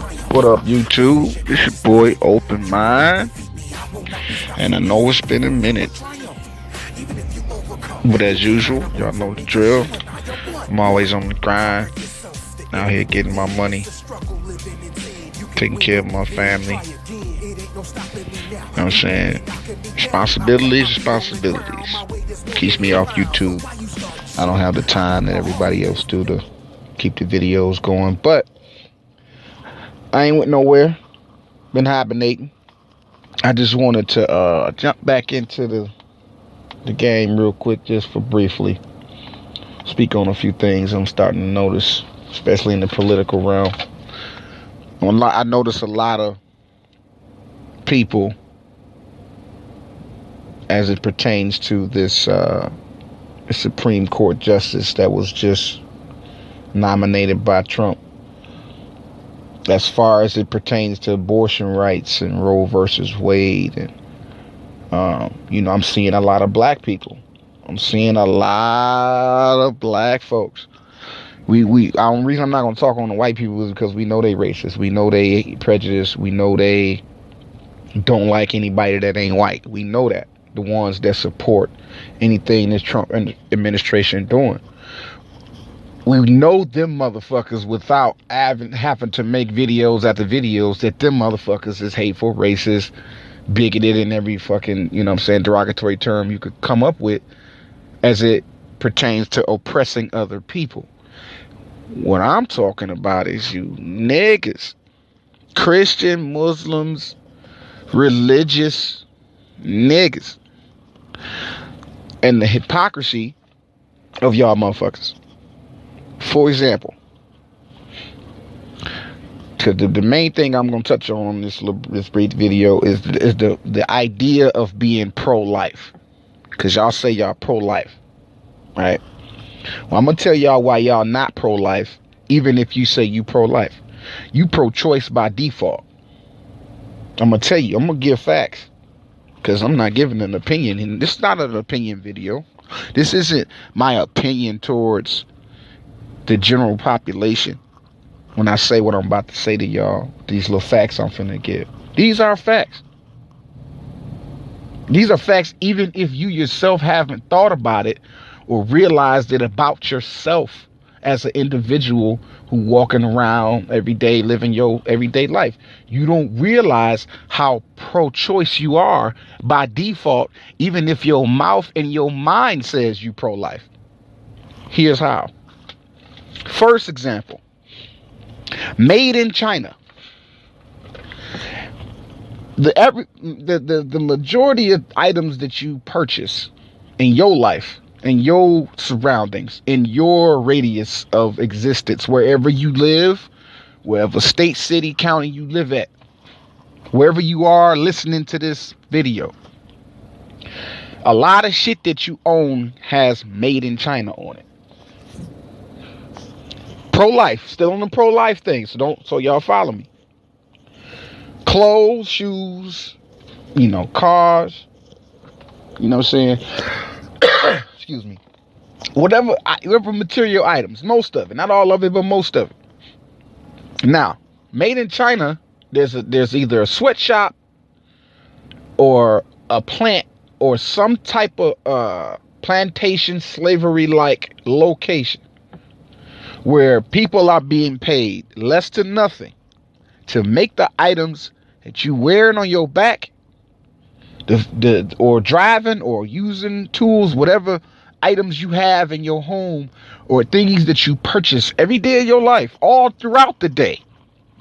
What up, YouTube? It's your boy Open Mind, and I know it's been a minute, but as usual, y'all know the drill. I'm always on the grind, out here getting my money, taking care of my family. You know what I'm saying? Responsibilities. Keeps me off YouTube. I don't have the time that everybody else do to keep the videos going, but I ain't went nowhere. Been hibernating. I just wanted to jump back into the game real quick, just for briefly speak on a few things I'm starting to notice, especially in the political realm. I notice a lot of people as it pertains to this Supreme Court justice that was just nominated by Trump. As far as it pertains to abortion rights and Roe versus Wade, and I'm seeing a lot of black people. I'm seeing a lot of black folks. The reason I'm not gonna talk on the white people is because we know they racist. We know they prejudiced. We know they don't like anybody that ain't white. We know that. The ones that support anything this Trump administration doing. We know them motherfuckers without having to make videos after videos that them motherfuckers is hateful, racist, bigoted, in every fucking, derogatory term you could come up with as it pertains to oppressing other people. What I'm talking about is you niggas, Christian, Muslims, religious niggas, and the hypocrisy of y'all motherfuckers. For example, the main thing I'm going to touch on this brief video is the idea of being pro-life. Because y'all say y'all pro-life, right? Well, I'm going to tell y'all why y'all not pro-life, even if you say you pro-life. You pro-choice by default. I'm going to tell you, I'm going to give facts. Because I'm not giving an opinion. And this is not an opinion video. This isn't my opinion towards the general population. When I say what I'm about to say to y'all, these little facts I'm finna give, these are facts. These are facts even if you yourself haven't thought about it or realized it about yourself as an individual who walking around every day living your everyday life. You don't realize how pro-choice you are by default, even if your mouth and your mind says you pro-life. Here's how. First example, made in China. The majority of items that you purchase in your life, in your surroundings, in your radius of existence, wherever you live, wherever state, city, county you live at, wherever you are listening to this video, a lot of shit that you own has made in China on it. Pro-life, still on the pro-life thing, so y'all follow me. Clothes, shoes, cars, you know what I'm saying? Excuse me. Whatever material items, most of it, not all of it, but most of it. Now, made in China, there's either a sweatshop or a plant or some type of plantation slavery-like location where people are being paid less to nothing to make the items that you wearing on your back, or driving or using tools, whatever items you have in your home or things that you purchase every day of your life, all throughout the day,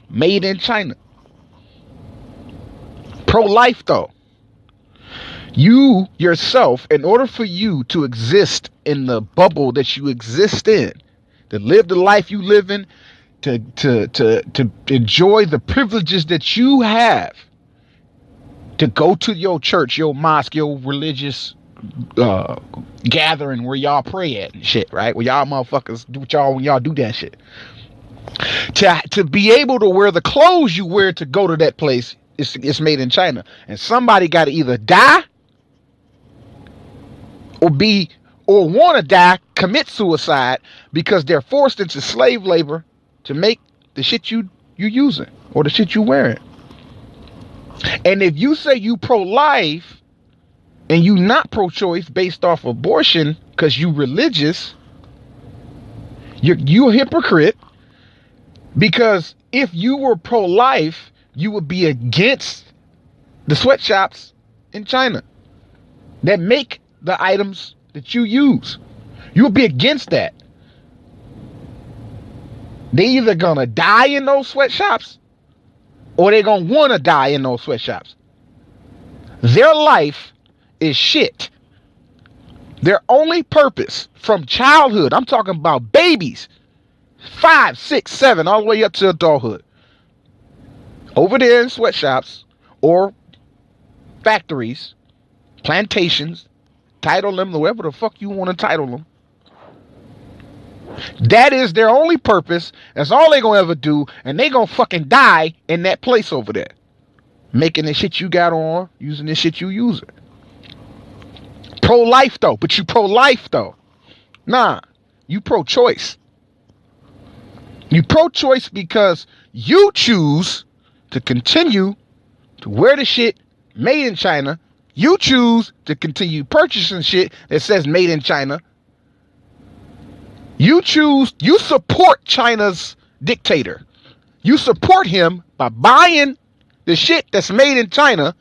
made in China. Pro-life though. You yourself, in order for you to exist in the bubble that you exist in, to live the life you live in, to enjoy the privileges that you have, to go to your church, your mosque, your religious gathering where y'all pray at and shit, right? Where y'all motherfuckers do what y'all when y'all do that shit. To be able to wear the clothes you wear to go to that place, it's made in China. And somebody got to either die or want to die, commit suicide because they're forced into slave labor to make the shit you using. or the shit you wearing. And if you say you pro-life and you not pro-choice based off abortion because you religious, you a hypocrite. Because if you were pro-life, you would be against the sweatshops in China that make the items that you use. You would be against that. They either gonna die in those sweatshops or they gonna wanna die in those sweatshops. Their life is shit. Their only purpose from childhood, I'm talking about babies, 5, 6, 7, all the way up to adulthood, over there in sweatshops or factories, plantations, title them whatever the fuck you want to title them. That is their only purpose. That's all they gonna ever do, and they gonna fucking die in that place over there, making the shit you got on, using the shit you using. Pro-life though, but you pro-life though. Nah, you pro-choice. You pro-choice because you choose to continue to wear the shit made in China. You choose to continue purchasing shit that says made in China. You support China's dictator. You support him by buying the shit that's made in China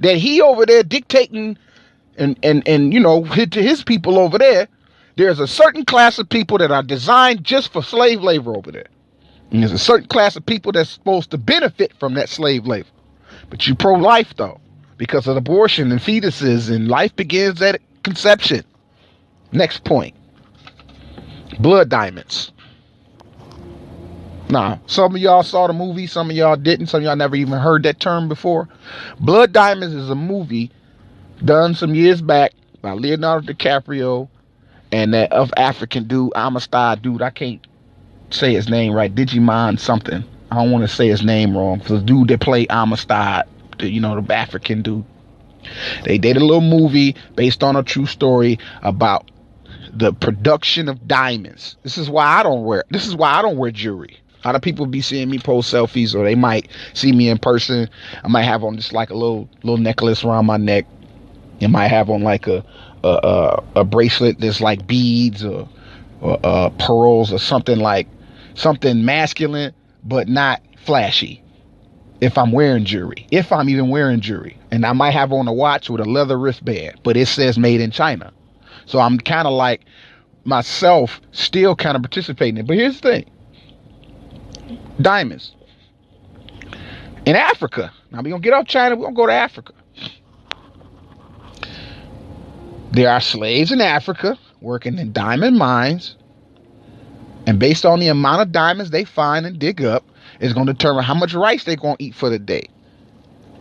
that he over there dictating and you know, to his people over there. There's a certain class of people that are designed just for slave labor over there. And there's a certain class of people that's supposed to benefit from that slave labor. But you pro-life though, because of abortion and fetuses, and life begins at conception. Next point. Blood diamonds. Now, some of y'all saw the movie, some of y'all didn't, some of y'all never even heard that term before. Blood Diamonds is a movie done some years back by Leonardo DiCaprio and that of African dude, Amistad dude. I can't say his name right. Digimon something. I don't want to say his name wrong. For the dude that played Amistad, the African dude. They did a little movie based on a true story about the production of diamonds. This is why I don't wear jewelry. A lot of people be seeing me post selfies, or they might see me in person. I might have on just like a little necklace around my neck. It might have on like a bracelet that's like beads or pearls or something masculine but not flashy. If I'm wearing jewelry, if I'm even wearing jewelry, and I might have on a watch with a leather wristband, but it says made in China. So I'm kind of like myself still kind of participating in it. But here's the thing. Diamonds. In Africa. Now we're going to get off China. We're going to go to Africa. There are slaves in Africa working in diamond mines. And based on the amount of diamonds they find and dig up, is going to determine how much rice they're going to eat for the day.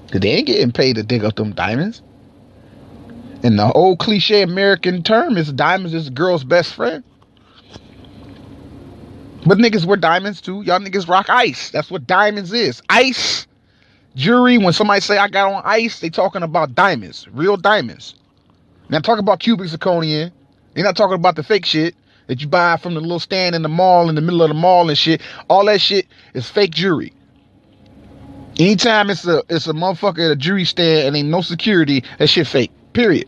Because they ain't getting paid to dig up them diamonds. And the old cliche American term is diamonds is a girl's best friend. But niggas wear diamonds too. Y'all niggas rock ice. That's what diamonds is. Ice jewelry. When somebody say I got on ice, they talking about diamonds. Real diamonds. Not talking about cubic zirconia. They're not talking about the fake shit that you buy from the little stand in the mall, in the middle of the mall and shit. All that shit is fake jewelry. Anytime it's a motherfucker at a jewelry stand and ain't no security, that shit fake. Period.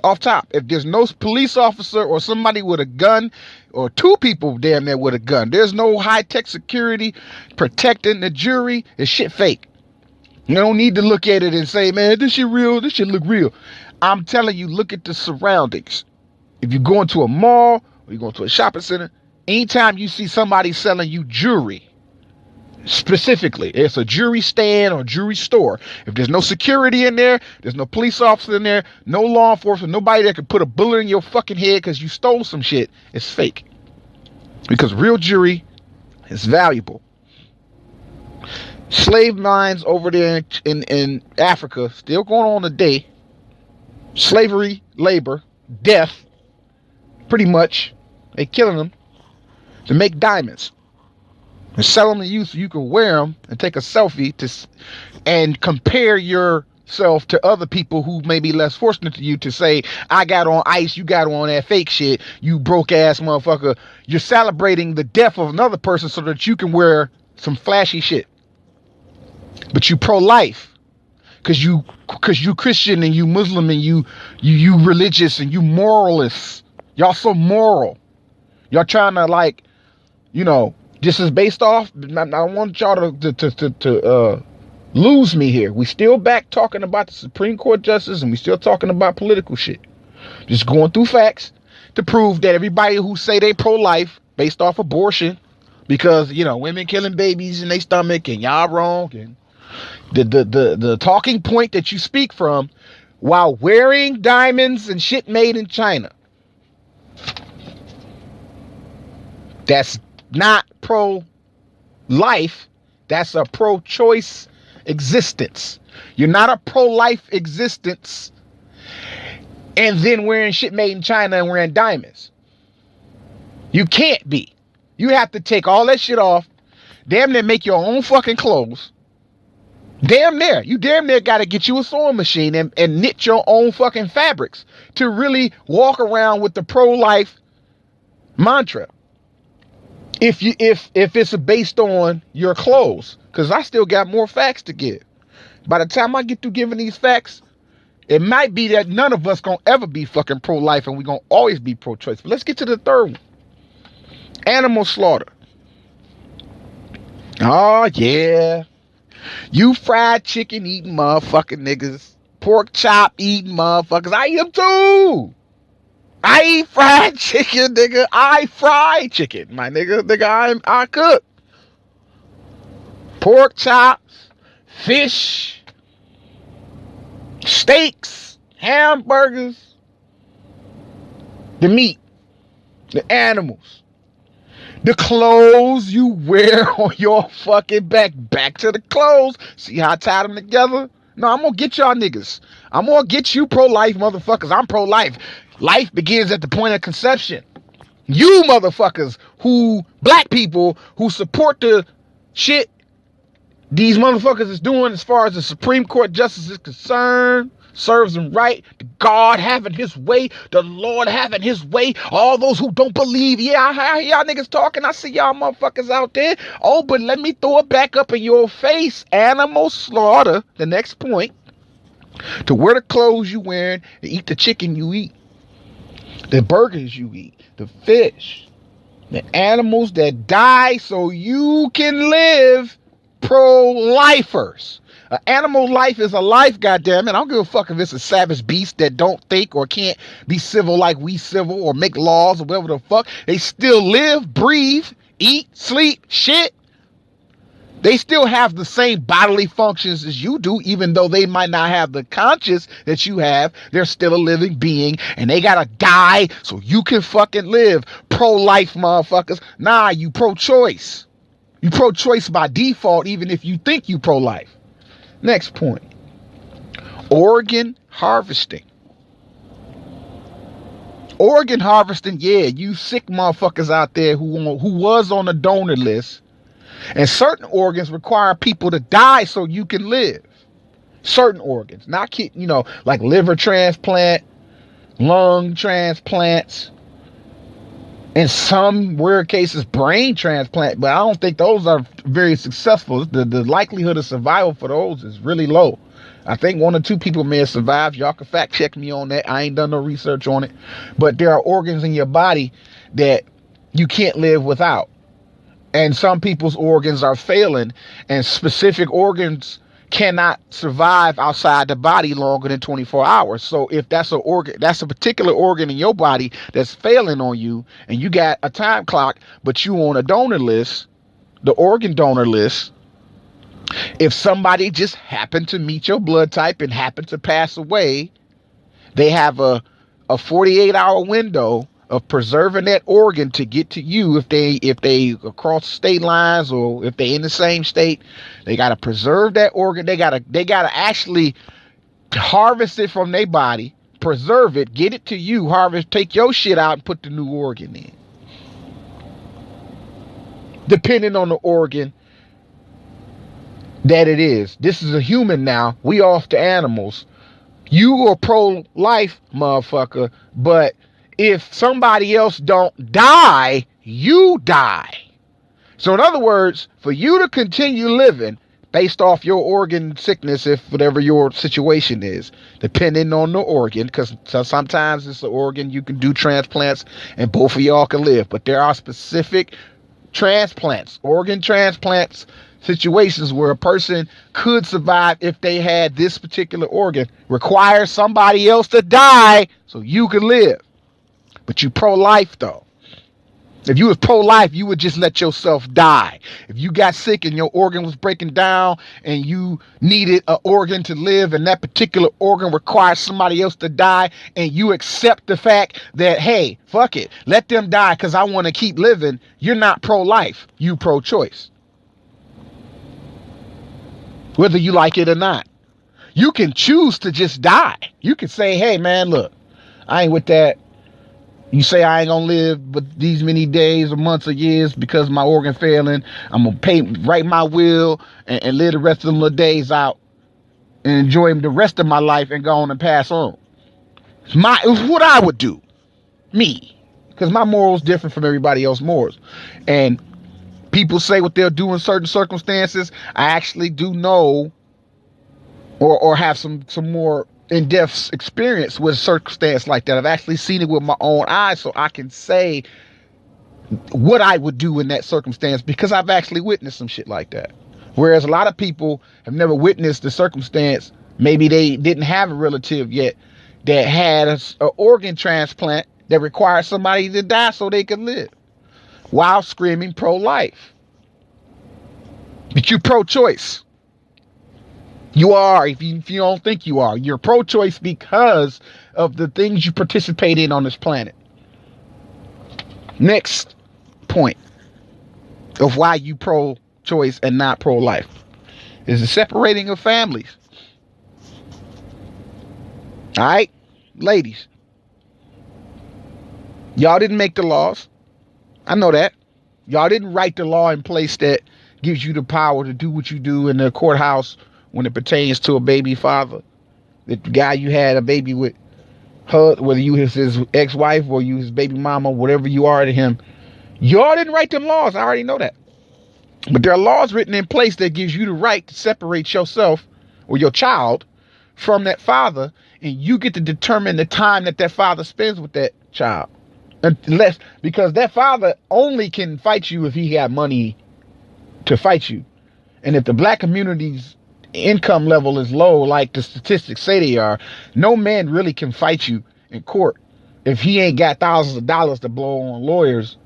Off top. If there's no police officer or somebody with a gun, or two people damn there with a gun, there's no high-tech security protecting the jewelry, it's shit fake. You don't need to look at it and say, man, this shit real, this shit look real. I'm telling you, look at the surroundings. If you go into a mall or you go into a shopping center, anytime you see somebody selling you jewelry, specifically, it's a jewelry stand or jewelry store. If there's no security in there, there's no police officer in there, no law enforcement, nobody that can put a bullet in your fucking head because you stole some shit, it's fake. Because real jewelry is valuable. Slave mines over there in Africa still going on today. Slavery, labor, death, pretty much. They killing them to make diamonds. And sell them to you so you can wear them and take a selfie and compare yourself to other people who may be less fortunate to you, to say, I got on ice, you got on that fake shit, you broke ass motherfucker. You're celebrating the death of another person so that you can wear some flashy shit. but you pro-life because you Christian and you Muslim and you religious and you moralists. Y'all so moral. Y'all trying to, like, this is based off. I don't want y'all to lose me here. We still back talking about the Supreme Court justice, and we still talking about political shit. Just going through facts to prove that everybody who say they pro-life based off abortion, because women killing babies in their stomach, and y'all wrong, and the talking point that you speak from while wearing diamonds and shit made in China, that's not pro-life. That's a pro-choice existence. You're not a pro-life existence and then wearing shit made in China and wearing diamonds. You can't be. You have to take all that shit off. Damn near make your own fucking clothes. Damn near. You damn near got to get you a sewing machine and knit your own fucking fabrics to really walk around with the pro-life mantra. If it's based on your clothes, because I still got more facts to give. By the time I get through giving these facts, it might be that none of us gonna ever be fucking pro-life and we gonna always be pro-choice. But let's get to the third one. Animal slaughter. Oh yeah. You fried chicken eating motherfucking niggas. Pork chop eating motherfuckers. I eat them too. I eat fried chicken, nigga. I fry chicken, my nigga. Nigga, I cook. Pork chops, fish, steaks, hamburgers, the meat, the animals, the clothes you wear on your fucking back. Back to the clothes. See how I tied them together? No, I'm gonna get y'all niggas. I'm gonna get you pro-life motherfuckers. I'm pro-life. Life begins at the point of conception. You motherfuckers black people who support the shit these motherfuckers is doing as far as the Supreme Court justice is concerned, serves them right. God having his way, the Lord having his way. All those who don't believe, yeah, I hear y'all niggas talking. I see y'all motherfuckers out there. Oh, but let me throw it back up in your face. Animal slaughter, the next point. To wear the clothes you wearing, to eat the chicken you eat, the burgers you eat, the fish, the animals that die so you can live. Pro-lifers. An animal life is a life, goddammit. I don't give a fuck if it's a savage beast that don't think or can't be civil like we civil or make laws or whatever the fuck. They still live, breathe, eat, sleep, shit. They still have the same bodily functions as you do, even though they might not have the conscience that you have. They're still a living being, and they gotta die so you can fucking live. Pro-life motherfuckers. Nah, you pro-choice. You pro-choice by default, even if you think you pro-life. Next point. Organ harvesting. Organ harvesting, yeah, you sick motherfuckers out there who was on the donor list. And certain organs require people to die so you can live. Certain organs. Not, like liver transplant, lung transplants, in some rare cases, brain transplant, but I don't think those are very successful. The likelihood of survival for those is really low. I think 1 or 2 people may have survived. Y'all can fact check me on that. I ain't done no research on it. But there are organs in your body that you can't live without. And some people's organs are failing, and specific organs cannot survive outside the body longer than 24 hours. So if that's a particular organ in your body that's failing on you, and you got a time clock, but you on a donor list, the organ donor list, if somebody just happened to meet your blood type and happened to pass away, they have a 48-hour window of preserving that organ to get to you. If they across state lines or if they in the same state, they got to preserve that organ. They got to actually harvest it from their body, preserve it, get it to you, take your shit out and put the new organ in. Depending on the organ that it is. This is a human now. We off to animals. You are pro-life, motherfucker, but if somebody else don't die, you die. So in other words, for you to continue living, based off your organ sickness, if whatever your situation is, depending on the organ, because sometimes it's an organ you can do transplants and both of y'all can live, but there are specific transplants, organ transplants, situations where a person could survive if they had this particular organ, requires somebody else to die so you could live. But you pro-life though. If you was pro-life, you would just let yourself die. If you got sick and your organ was breaking down and you needed an organ to live and that particular organ requires somebody else to die, and you accept the fact that, hey, fuck it, let them die because I want to keep living, you're not pro-life, you pro-choice. Whether you like it or not. You can choose to just die. You can say, hey man, look, I ain't with that. You say I ain't gonna live but these many days or months or years because my organ failing. I'm gonna write my will and live the rest of them little days out and enjoy the rest of my life and go on and pass on. It's what I would do. Me. Because my morals different from everybody else's morals. And people say what they'll do in certain circumstances. I actually do know or have some more in-depth experience with a circumstance like that. I've actually seen it with my own eyes, so I can say what I would do in that circumstance because I've actually witnessed some shit like that. Whereas a lot of people have never witnessed the circumstance. Maybe they didn't have a relative yet that had an organ transplant that required somebody to die so they could live while screaming pro-life. But you pro-choice. You are, if you don't think you are. You're pro-choice because of the things you participate in on this planet. Next point of why you pro-choice and not pro-life is the separating of families. All right, ladies. Y'all didn't make the laws. I know that. Y'all didn't write the law in place that gives you the power to do what you do in the courthouse when it pertains to a baby father. The guy you had a baby with, whether you his ex-wife or you his baby mama, whatever you are to him, y'all didn't write them laws. I already know that. But there are laws written in place that gives you the right to separate yourself or your child from that father, and you get to determine the time that that father spends with that child. Unless, because that father only can fight you if he got money to fight you. And if the black community's income level is low, like the statistics say they are, no man really can fight you in court if he ain't got thousands of dollars to blow on lawyers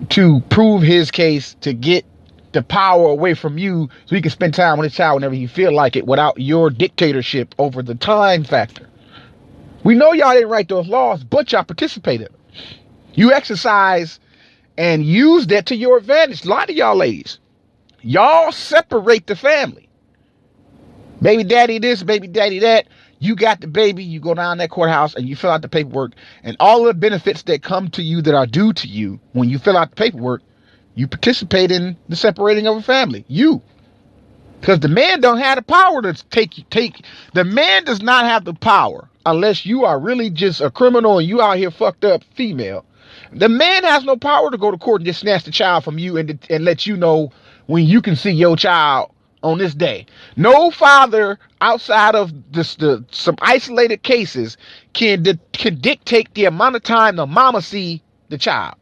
to prove his case, to get the power away from you so he can spend time with his child whenever he feel like it without your dictatorship over the time factor. We know y'all didn't write those laws, but y'all participated. You exercise and use that to your advantage. A lot of y'all ladies, y'all separate the family. Baby daddy this, baby daddy that. You got the baby, you go down that courthouse and you fill out the paperwork, and all the benefits that come to you that are due to you when you fill out the paperwork, you participate in the separating of a family. You. Because the man don't have the power to take. The man does not have the power unless you are really just a criminal and you out here fucked up female. The man has no power to go to court and just snatch the child from you and let you know when you can see your child on this day. No father outside of some isolated cases can dictate the amount of time the mama see the child.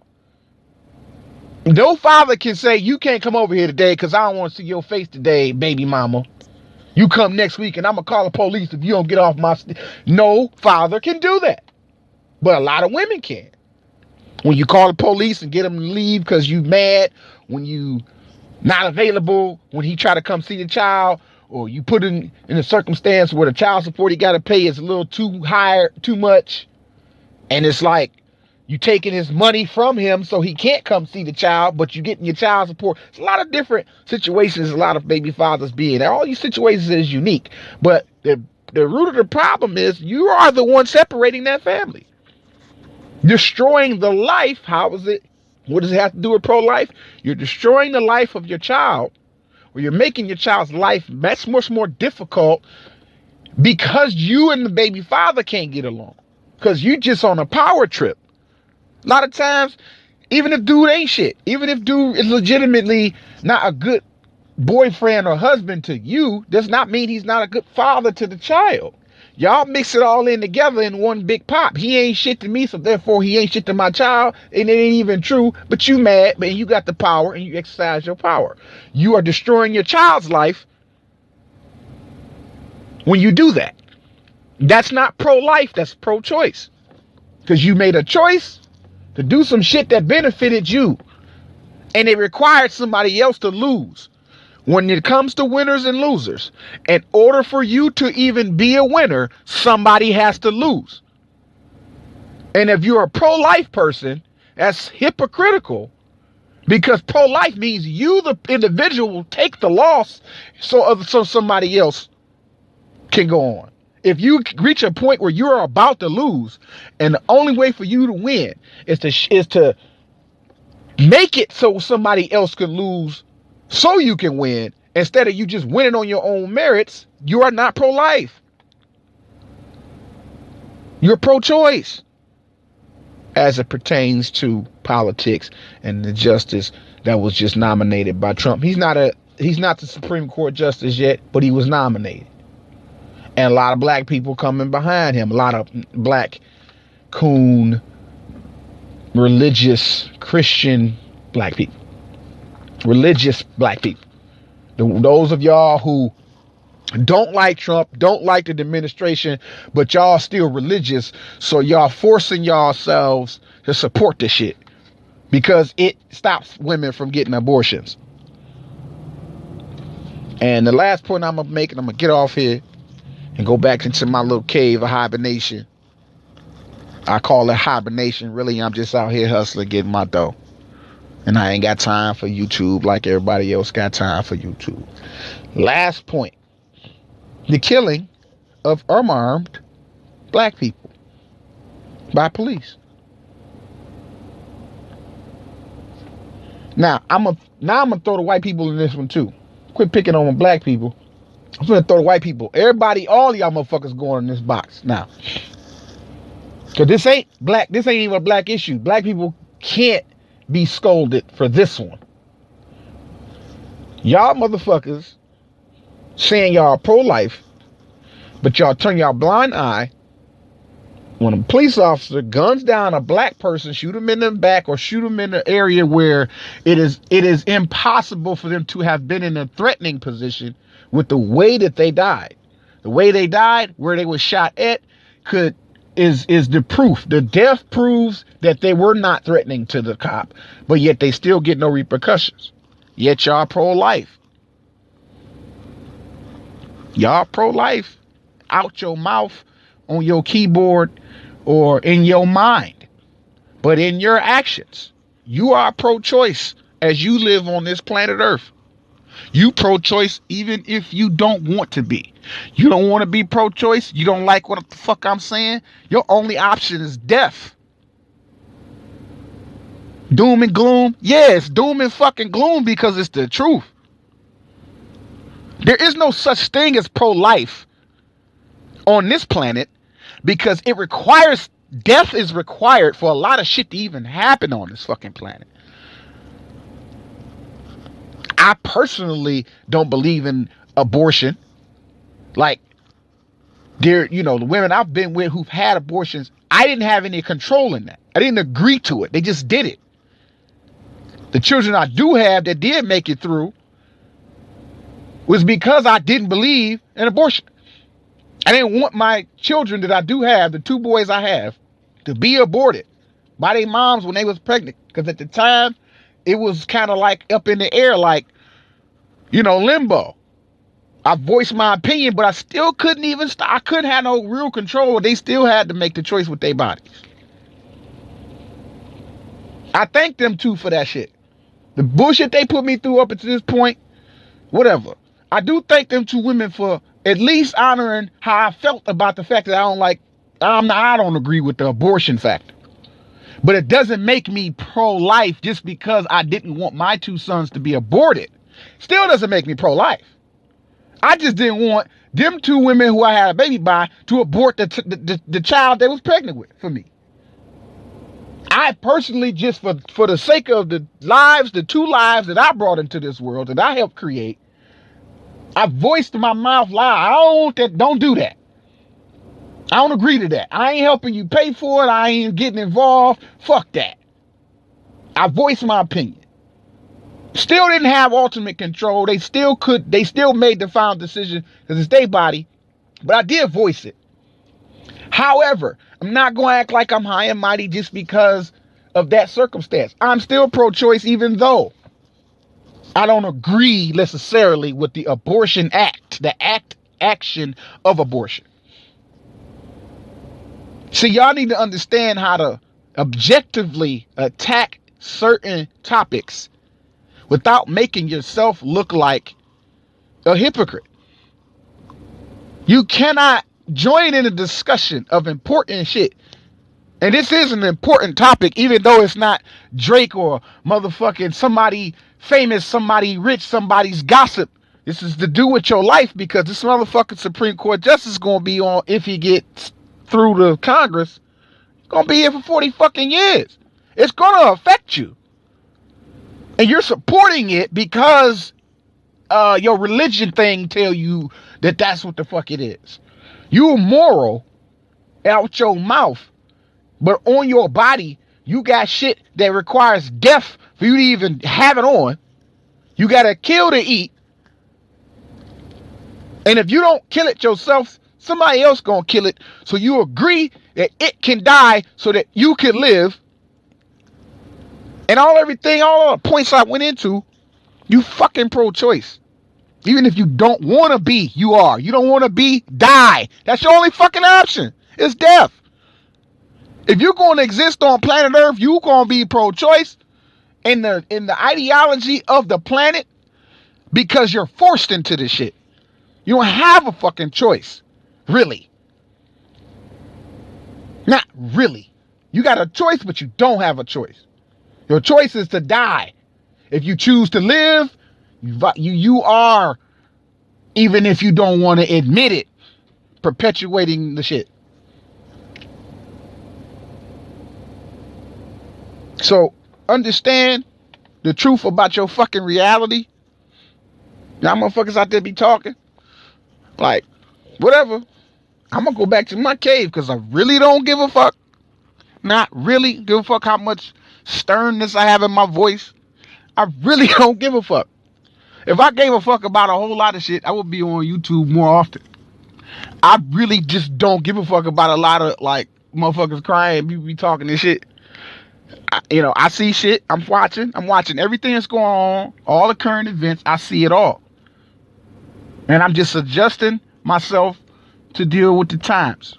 No father can say, you can't come over here today because I don't want to see your face today, baby mama. You come next week and I'm going to call the police if you don't get off my... No father can do that. But a lot of women can. When you call the police and get them to leave because you mad, when you not available, when he try to come see the child, or you put in a circumstance where the child support he got to pay is a little too high, too much, and it's like you taking his money from him so he can't come see the child, but you getting your child support. It's a lot of different situations a lot of baby fathers be in. All these situations is unique, but the root of the problem is you are the one separating that family. Destroying the life. How is it? What does it have to do with pro-life? You're destroying the life of your child, or you're making your child's life much more difficult because you and the baby father can't get along. Because you just on a power trip. A lot of times, even if dude ain't shit, even if dude is legitimately not a good boyfriend or husband to you does not mean he's not a good father to the child. Y'all mix it all in together in one big pop. He ain't shit to me, so therefore he ain't shit to my child, and it ain't even true. But you mad, but you got the power and you exercise your power. You are destroying your child's life when you do that. That's not pro-life, that's pro-choice. Because you made a choice to do some shit that benefited you, and it required somebody else to lose. When it comes to winners and losers, in order for you to even be a winner, somebody has to lose. And if you're a pro-life person, that's hypocritical, because pro-life means you, the individual, will take the loss so somebody else can go on. If you reach a point where you're about to lose, and the only way for you to win is to make it so somebody else can lose so you can win, instead of you just winning on your own merits, you are not pro-life. You're pro-choice as it pertains to politics and the justice that was just nominated by Trump. He's not the Supreme Court justice yet, but he was nominated. And a lot of black people coming behind him. A lot of black, coon, religious, Christian black people. Religious black people. Those of y'all who don't like Trump, don't like the administration, but y'all still religious, so y'all forcing yourselves to support this shit because it stops women from getting abortions. And the last point I'm gonna make, and I'm gonna get off here and go back into my little cave of hibernation. I call it hibernation. Really, I'm just out here hustling, getting my dough. And I ain't got time for YouTube like everybody else got time for YouTube. Last point. The killing of unarmed black people by police. Now I'm gonna throw the white people in this one too. Quit picking on black people. I'm gonna throw the white people. Everybody, all y'all motherfuckers going in this box now. Cause this ain't even a black issue. Black people can't be scolded for this one. Y'all motherfuckers saying y'all pro-life, but y'all turn y'all blind eye when a police officer guns down a black person, shoot him in the back or shoot him in the area where it is impossible for them to have been in a threatening position with the way that they died. The way they died, where they were shot at, is the proof. The death proves that they were not threatening to the cop, but yet they still get no repercussions. Yet y'all pro-life. Y'all pro-life out your mouth, on your keyboard, or in your mind. But in your actions, you are pro-choice as you live on this planet Earth. You pro-choice even if you don't want to be. You don't want to be pro-choice. You don't like what the fuck I'm saying. Your only option is death. Doom and gloom. Yes, doom and fucking gloom because it's the truth. There is no such thing as pro-life on this planet because it requires, death is required for a lot of shit to even happen on this fucking planet. I personally don't believe in abortion. Like, the women I've been with who've had abortions, I didn't have any control in that. I didn't agree to it. They just did it. The children I do have that did make it through was because I didn't believe in abortion. I didn't want my children that I do have, the 2 boys I have, to be aborted by their moms when they was pregnant. Because at the time, it was kind of like up in the air, like, limbo. I voiced my opinion, but I still couldn't even stop. I couldn't have no real control. They still had to make the choice with their bodies. I thank them too for that shit. The bullshit they put me through up until this point, whatever. I do thank them two women for at least honoring how I felt about the fact that I don't agree with the abortion factor. But it doesn't make me pro-life just because I didn't want my 2 sons to be aborted. Still doesn't make me pro-life. I just didn't want them 2 women who I had a baby by to abort the child they was pregnant with for me. I personally, just for the sake of the 2 lives that I brought into this world, that I helped create, I voiced my mouth loud. I don't want that. Don't do that. I don't agree to that. I ain't helping you pay for it. I ain't getting involved. Fuck that. I voiced my opinion. Still didn't have ultimate control. They still made the final decision because it's their body. But I did voice it. However, I'm not going to act like I'm high and mighty just because of that circumstance. I'm still pro-choice even though I don't agree necessarily with the abortion act, the action of abortion. See, y'all need to understand how to objectively attack certain topics without making yourself look like a hypocrite. You cannot join in a discussion of important shit. And this is an important topic, even though it's not Drake or motherfucking somebody famous, somebody rich, somebody's gossip. This is to do with your life because this motherfucking Supreme Court justice is going to be on, if he gets through the Congress, going to be here for 40 fucking years. It's going to affect you. And you're supporting it because your religion thing tell you that that's what the fuck it is. You're moral out your mouth, but on your body, you got shit that requires death for you to even have it on. You got to kill to eat. And if you don't kill it yourself, somebody else gonna kill it. So you agree that it can die so that you can live. And all the points I went into, you fucking pro-choice. Even if you don't want to be, you are. You don't want to be, die. That's your only fucking option. It's death. If you're going to exist on planet Earth, you're going to be pro-choice in the ideology of the planet because you're forced into this shit. You don't have a fucking choice. Really. Not really. You got a choice, but you don't have a choice. Your choice is to die. If you choose to live, you are, even if you don't want to admit it, perpetuating the shit. So understand the truth about your fucking reality. Y'all motherfuckers out there be talking like whatever. I'm gonna go back to my cave because I really don't give a fuck. Not really give a fuck how much sternness I have in my voice. I really don't give a fuck. If I gave a fuck about a whole lot of shit, I would be on YouTube more often. I really just don't give a fuck about a lot of like motherfuckers crying, people be talking this shit. I see shit. I'm watching everything that's going on, all the current events. I see it all. And I'm just adjusting myself to deal with the times.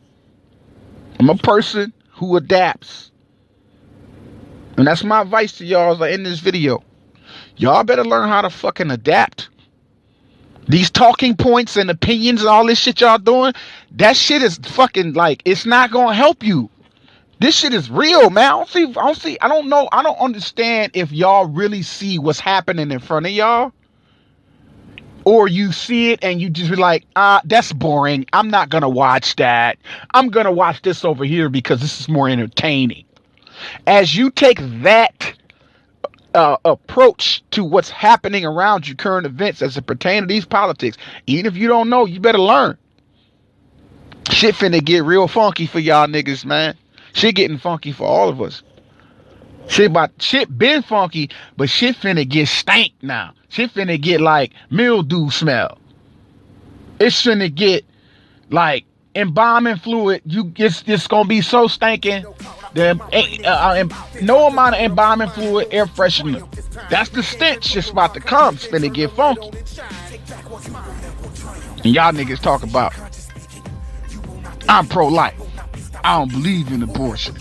I'm a person who adapts. And that's my advice to y'all as I end this video. Y'all better learn how to fucking adapt. These talking points and opinions and all this shit y'all doing, that shit is fucking like, it's not gonna help you. This shit is real, man. I don't understand if y'all really see what's happening in front of y'all. Or you see it and you just be like, that's boring. I'm not gonna watch that. I'm gonna watch this over here because this is more entertaining. As you take that approach to what's happening around you, current events as it pertains to these politics, even if you don't know, you better learn. Shit finna get real funky for y'all niggas, man. Shit getting funky for all of us. Shit been funky, but shit finna get stank now. Shit finna get like mildew smell. It's finna get like embalming fluid. It's gonna be so stinking. No amount of embalming fluid, air freshener. That's the stench that's about to come. It's finna get funky. And y'all niggas talk about, I'm pro-life. I don't believe in abortion.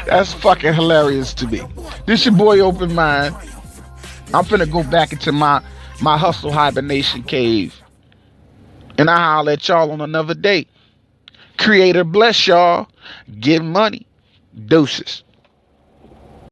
That's fucking hilarious to me. This your boy Open Mind. I'm finna go back into my hustle hibernation cave. And I'll let y'all on another day. Creator bless y'all. Get money. Deuces.